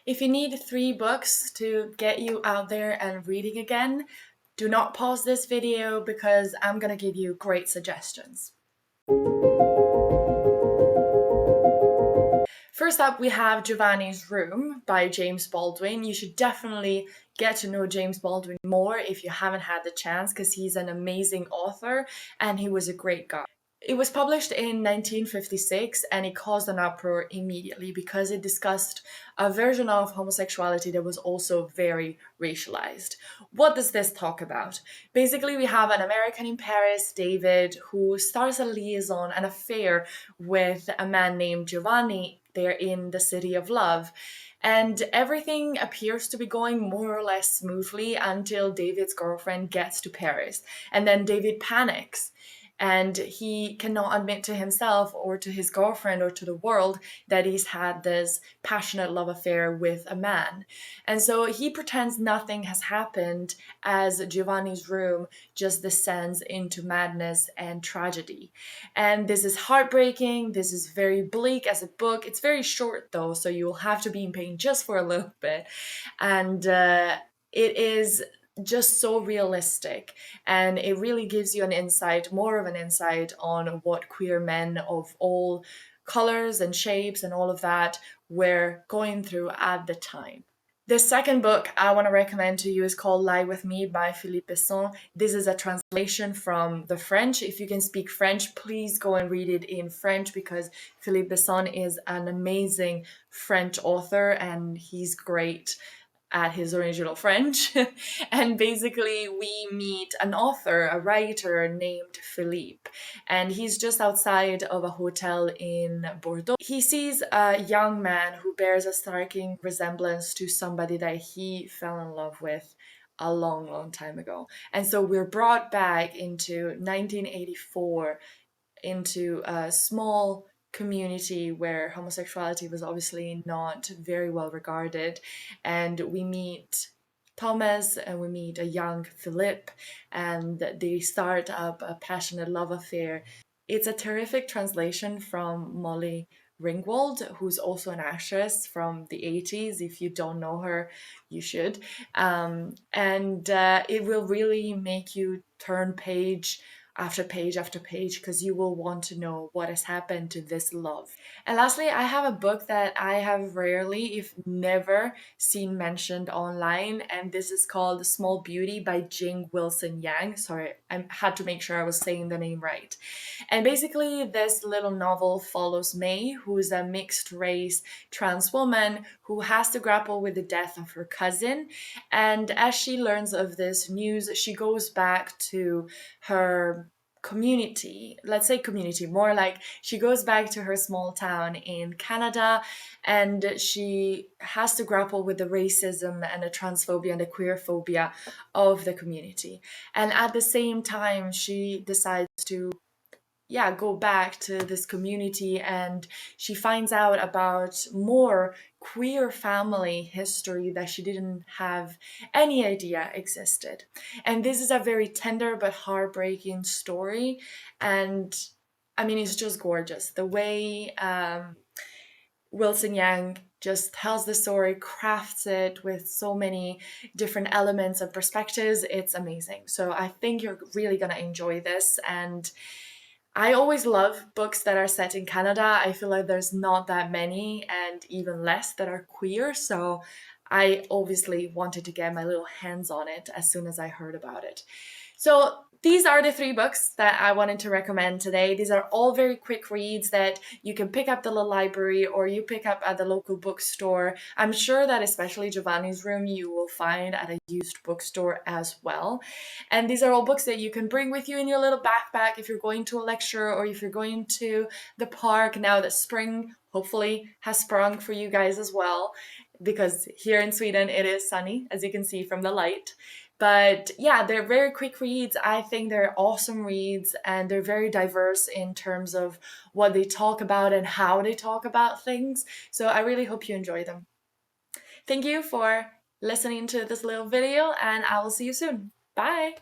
If you need 3 books to get you out there and reading again, do not pause this video because I'm gonna give you great suggestions. First up, we have Giovanni's Room by James Baldwin. You should definitely get to know James Baldwin more if you haven't had the chance, because he's an amazing author and he was a great guy. It was published in 1956 and it caused an uproar immediately because it discussed a version of homosexuality that was also very racialized. What does this talk about? Basically, we have an American in Paris, David, who starts a liaison, an affair with a man named Giovanni. They're in the city of love. And everything appears to be going more or less smoothly until David's girlfriend gets to Paris. And then David panics and he cannot admit to himself or to his girlfriend or to the world that he's had this passionate love affair with a man. And so he pretends nothing has happened as Giovanni's room just descends into madness and tragedy. And this is heartbreaking. This is very bleak as a book. It's very short though, so you'll have to be in pain just for a little bit. And it is just so realistic, and it really gives you an insight, more of an insight on what queer men of all colors and shapes and all of that were going through at the time. The second book I want to recommend to you is called Lie With Me by Philippe Besson. This is a translation from the French. If you can speak French, please go and read it in French because Philippe Besson is an amazing French author and he's great at his original French. And basically we meet an author, a writer named Philippe, and he's just outside of a hotel in Bordeaux. He sees a young man who bears a striking resemblance to somebody that he fell in love with a long time ago. And so we're brought back into 1984, into a small community where homosexuality was obviously not very well regarded, and we meet Thomas and we meet a young Philip, and they start up a passionate love affair. It's a terrific translation from Molly Ringwald, who's also an actress from the 80s. If you don't know her, you should. And it will really make you turn page after page after page because you will want to know what has happened to this love. And lastly, I have a book that I have rarely, if never, seen mentioned online, and this is called Small Beauty by Jing Wilson Yang. Sorry, I had to make sure I was saying the name right. And basically, this little novel follows May, who is a mixed race trans woman who has to grapple with the death of her cousin. And as she learns of this news, she goes back to her community, let's say community, more like she goes back to her small town in Canada, and she has to grapple with the racism and the transphobia and the queerphobia of the community. And at the same time, she decides to go back to this community, and she finds out about more queer family history that she didn't have any idea existed. And this is a very tender but heartbreaking story, and I mean, it's just gorgeous. The way Wilson Yang just tells the story, crafts it with so many different elements and perspectives. It's amazing. So I think you're really gonna enjoy this. And I always love books that are set in Canada. I feel like there's not that many, and even less that are queer. So I obviously wanted to get my little hands on it as soon as I heard about it. So these are the 3 books that I wanted to recommend today. These are all very quick reads that you can pick up at the library or you pick up at the local bookstore. I'm sure that especially Giovanni's Room you will find at a used bookstore as well. And these are all books that you can bring with you in your little backpack if you're going to a lecture or if you're going to the park now that spring hopefully has sprung for you guys as well, because here in Sweden it is sunny, as you can see from the light. But yeah, they're very quick reads. I think they're awesome reads, and they're very diverse in terms of what they talk about and how they talk about things. So I really hope you enjoy them. Thank you for listening to this little video, and I will see you soon. Bye!